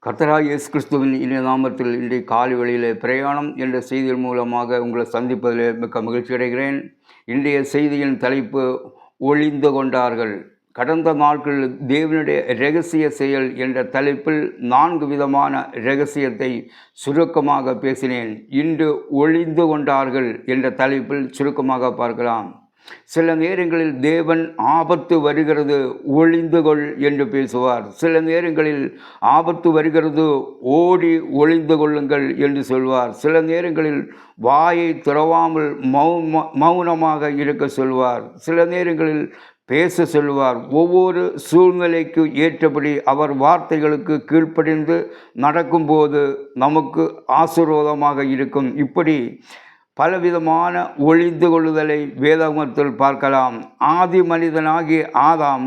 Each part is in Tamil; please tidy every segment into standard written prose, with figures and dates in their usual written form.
கர்த்தராகிய இயேசு கிறிஸ்துவின் இனிய நாமத்தில் இன்றைய காலை வேளையிலே பிரயாணம் என்ற செய்தியின் மூலமாக உங்களை சந்திப்பதிலே மிக்க மகிழ்ச்சி அடைகிறேன். இன்றைய செய்தியின் தலைப்பு ஒளிந்து கொண்டார்கள். கடந்த நாட்களில் தேவனுடைய இரகசிய செயல் என்ற தலைப்பில் 4 விதமான இரகசியத்தை சுருக்கமாக பேசினேன். இன்று ஒளிந்து கொண்டார்கள் என்ற தலைப்பில் சுருக்கமாக பார்க்கலாம். சில நேரங்களில் தேவன் ஆபத்து வருகிறது ஒளிந்து கொள் என்று பேசுவார். சில நேரங்களில் ஆபத்து வருகிறது ஓடி ஒளிந்து கொள்ளுங்கள் என்று சொல்வார். சில நேரங்களில் வாயை திறவாமல் மௌனமாக இருக்க சொல்வார். சில நேரங்களில் பேச சொல்வார். ஒவ்வொரு சூழ்நிலைக்கு ஏற்றபடி அவர் வார்த்தைகளுக்கு கீழ்ப்படிந்து நடக்கும்போது நமக்கு ஆசீர்வாதமாக இருக்கும். இப்படி பலவிதமான ஒளிந்து கொள்ளுதலை வேதாகமத்தில் பார்க்கலாம். ஆதி மனிதனாகிய ஆதாம்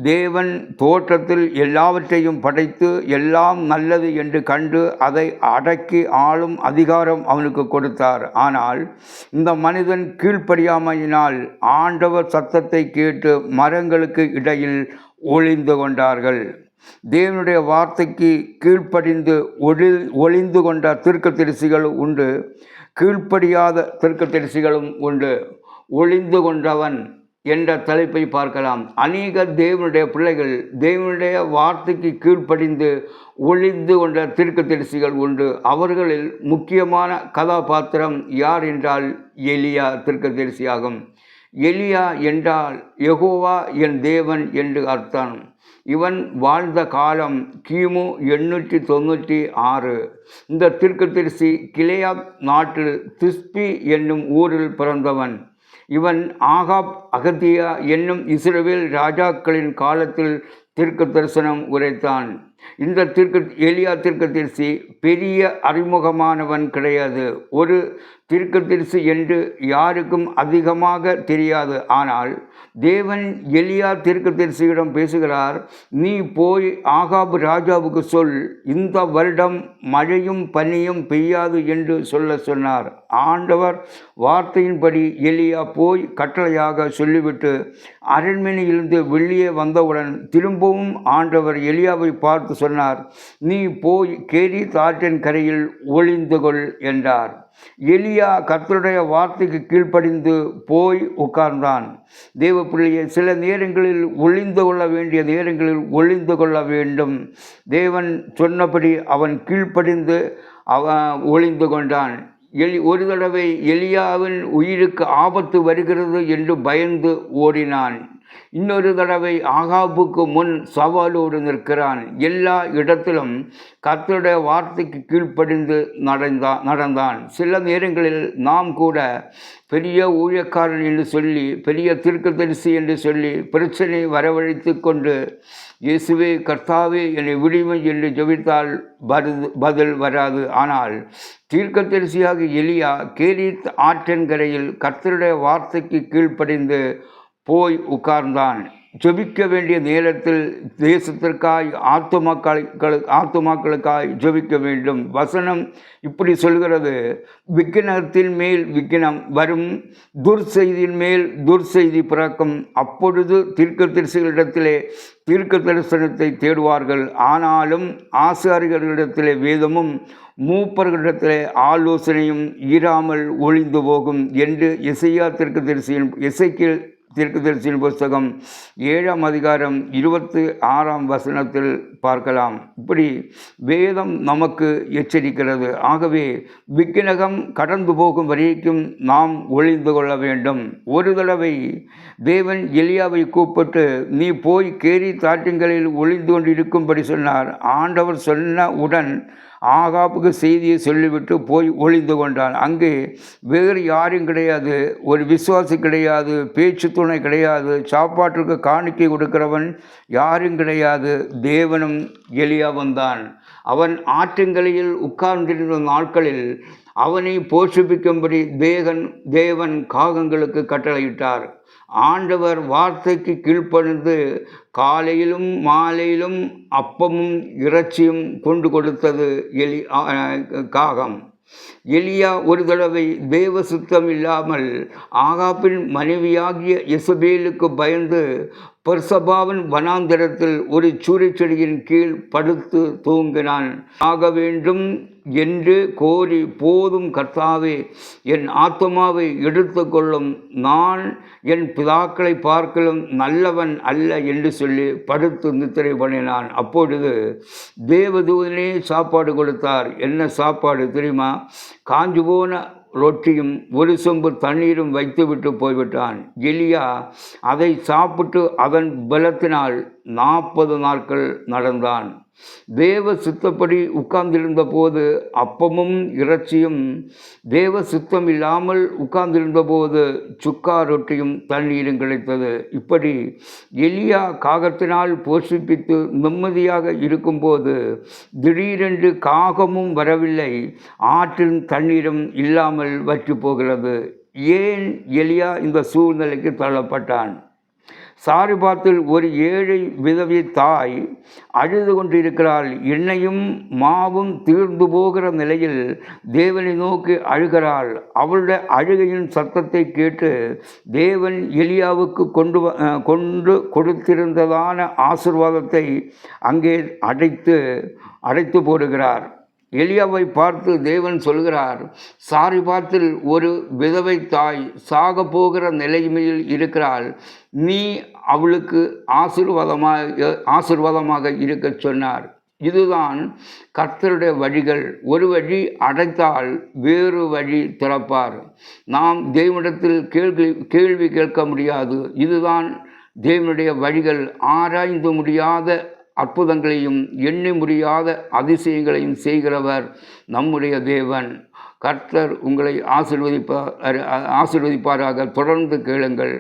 தேவன் தோற்றத்தில் எல்லாவற்றையும் படைத்து எல்லாம் நல்லது என்று கண்டு அதை அடக்கி ஆளும் அதிகாரம் அவனுக்கு கொடுத்தார். ஆனால் இந்த மனிதன் கீழ்ப்படியாமையினால் ஆண்டவர் சத்தத்தை கேட்டு மரங்களுக்கு இடையில் ஒளிந்து கொண்டார்கள். தேவனுடைய வார்த்தைக்கு கீழ்ப்படிந்து ஒளிந்து கொண்ட தீர்க்கதரிசிகள் உண்டு, கீழ்ப்படியாத தீர்க்கதரிசிகளும் உண்டு. ஒளிந்து கொண்டவன் என்ற தலைப்பை பார்க்கலாம். அநேக தேவனுடைய பிள்ளைகள் தேவனுடைய வார்த்தைக்கு கீழ்ப்படிந்து ஒளிந்து கொண்ட தீர்க்கதரிசிகள் உண்டு. அவர்களில் முக்கியமான கதாபாத்திரம் யார் என்றால் எலியா தீர்க்கதரிசியாகும். எலியா என்றால் யெகோவா என் தேவன் என்று அர்த்தம். இவன் வாழ்ந்த காலம் கிமு 896. இந்த தீர்க்கதரிசி கிலேயாத் நாட்டில் திஸ்பி என்னும் ஊரில் பிறந்தவன். இவன் ஆகாப் அகத்தியா என்னும் இஸ்ரவேல் ராஜாக்களின் காலத்தில் தீர்க்க தரிசனம் உரைத்தான். இந்த எலியா தீர்க்கதரிசி பெரிய அறிமுகமானவன் கிடையாது. ஒரு தீர்க்கதரிசி என்று யாருக்கும் அதிகமாக தெரியாது. ஆனால் தேவன் எலியா தீர்க்கதரிசியிடம் பேசுகிறார். நீ போய் ஆகாப் ராஜாவுக்கு சொல், இந்த வருடம் மழையும் பனியும் பெய்யாது என்று சொன்னார். ஆண்டவர் வார்த்தையின்படி எலியா போய் கட்டளையாக சொல்லிவிட்டு அரண்மனையிலிருந்து வெளியே வந்தவுடன் திரும்பவும் ஆண்டவர் எலியாவை பார்த்து சொன்னார், நீ போய் கேரித் ஆற்றின் கரையில் ஒளிந்து கொள் என்றார். எலியா கர்த்தருடைய வார்த்தைக்கு கீழ்ப்படிந்து போய் உட்கார்ந்தான். தேவ பிள்ளையை சில நேரங்களில் ஒளிந்து கொள்ள வேண்டிய நேரங்களில் ஒளிந்து கொள்ள வேண்டும். தேவன் சொன்னபடி அவன் கீழ்ப்படிந்து ஒளிந்து கொண்டான். ஒரு தடவை எலியாவின் உயிருக்கு ஆபத்து வருகிறது என்று பயந்து ஓடினான். இன்னொரு தடவை ஆகாபுக்கு முன் சவாலோடு நிற்கிறான். எல்லா இடத்திலும் கர்த்தருடைய வார்த்தைக்கு கீழ்ப்படிந்து நடந்தான். சில நேரங்களில் நாம் கூட பெரிய ஊழியக்காரன் என்று சொல்லி பெரிய தீர்க்கதரிசி என்று சொல்லி பிரச்சனை வரவழைத்து கொண்டு இயேசுவே கர்த்தாவே என்னை விடுமை என்று ஜெபித்தால் பதில் வராது. ஆனால் தீர்க்கதரிசியாக எலியா கேரித் ஆற்றங்கரையில் கர்த்தருடைய வார்த்தைக்கு கீழ்ப்படிந்து போய் உட்கார்ந்தான். ஜெபிக்க வேண்டிய நேரத்தில் தேசத்திற்காய் ஆத்துமாக்களுக்காய் ஜெபிக்க வேண்டும். வசனம் இப்படி சொல்கிறது, விக்கினத்தின் மேல் விக்கினம் வரும், துர்செய்தியின் மேல் துர்செய்தி பிறக்கும். அப்பொழுது தீர்க்கதரிசிகளிடத்திலே தீர்க்க தரிசனத்தை தேடுவார்கள். ஆனாலும் ஆசாரியர்களிடத்திலே வேதமும் மூப்பர்களிடத்திலே ஆலோசனையும் இராமல் ஒளிந்து போகும் என்று எசேக்கியா தீர்க்கதரிசியின் புஸ்தகம் 7ஆம் அதிகாரம் 26ஆம் வசனத்தில் பார்க்கலாம். இப்படி வேதம் நமக்கு எச்சரிக்கிறது. ஆகவே விக்கினகம் கடந்து போகும் வரைக்கும் நாம் ஒளிந்து கொள்ள வேண்டும். ஒரு தடவை தேவன் எலியாவை கூப்பிட்டு நீ போய் கேரித் ஆற்றங்கரையில் ஒளிந்து கொண்டு இருக்கும்படி சொன்னார். ஆண்டவர் சொன்ன உடன் ஆகாப்புக்கு செய்தியை சொல்லிவிட்டு போய் ஒளிந்து கொண்டான். அங்கே வேறு யாரும் கிடையாது, ஒரு விசுவாசி கிடையாது, பேச்சு துணை கிடையாது, சாப்பாட்டுக்கு காணிக்கை கொடுக்கிறவன் யாரும் கிடையாது, தேவனும் எலியாவும் தான். அவன் ஆற்றங்கரையில் உட்கார்ந்திருந்த நாட்களில் அவனை போஷிப்பிக்கும்படி தேவன் காகங்களுக்கு கட்டளையிட்டார். ஆண்டவர் வார்த்தைக்கு கீழ்ப்படிந்து காலையிலும் மாலையிலும் அப்பமும் இறைச்சியும் கொண்டு கொடுத்தது காகம். எலியா ஒரு தடவை தேவ சுத்தம் இல்லாமல் ஆகாபின் மனைவியாகிய எசபேலுக்கு பயந்து பெர்சபாவின் வனாந்திரத்தில் ஒரு சூரியச்செடியின் கீழ் படுத்து தூங்கினான். ஆக வேண்டும் என்று கோரி, போதும் கர்த்தாவே, என் ஆத்துமாவை எடுத்து கொள்ளும், நான் என் பிதாக்களை பார்க்கலும் நல்லவன் அல்ல என்று சொல்லி படுத்து நித்திரை பண்ணினான். அப்பொழுது தேவதூதனே சாப்பாடு கொடுத்தார். என்ன சாப்பாடு தெரியுமா? காஞ்சு போன ரொட்டியும் ஒரு சொம்பு தண்ணீரும் வைத்துவிட்டு போய்விட்டான். எலியா அதை சாப்பிட்டு அதன் பலத்தினால் 40 நாட்கள் நடந்தான். தேவ சித்தப்படி உட்கார்ந்திருந்த போது அப்பமும் இறைச்சியும், தேவ சித்தம் இல்லாமல் உட்கார்ந்திருந்த போது சுக்கா ரொட்டியும் தண்ணீரும் கிடைத்தது. இப்படி எலியா காகத்தினால் போஷிப்பித்து நிம்மதியாக இருக்கும்போது திடீரென்று காகமும் வரவில்லை, ஆற்றின் தண்ணீரும் இல்லாமல் வற்றி போகிறது. ஏன் எலியா இந்த சூழ்நிலைக்கு தள்ளப்பட்டான்? சாரிபாத்தில் ஒரு ஏழை விதவை தாய் அழுது கொண்டிருக்கிறாள். எண்ணெயும் மாவும் தீர்ந்து போகிற நிலையில் தேவனை நோக்கி அழுகிறாள். அவளுடைய அழுகையின் சத்தத்தை கேட்டு தேவன் எலியாவுக்கு கொண்டு கொடுத்திருந்ததான ஆசீர்வாதத்தை அங்கே அடைத்து போடுகிறார். எலியாவை பார்த்து தேவன் சொல்கிறார், சாரிபாத்தில் ஒரு விதவை தாய் சாக போகிற நிலைமையில் இருக்கிறாள், நீ அவளுக்கு ஆசீர்வாதமாக இருக்க சொன்னார். இதுதான் கர்த்தருடைய வழிகள். ஒரு வழி அடைத்தால் வேறு வழி திறப்பார். நாம் தேவனிடத்தில் கேள்வி கேட்க முடியாது. இதுதான் தேவனுடைய வழிகள். ஆராய்ந்து முடியாத அற்புதங்களையும் எண்ணி முடியாத அதிசயங்களையும் செய்கிறவர் நம்முடைய தேவன். கர்த்தர் உங்களை ஆசீர்வதிப்பாராக. தொடர்ந்து கேளுங்கள்.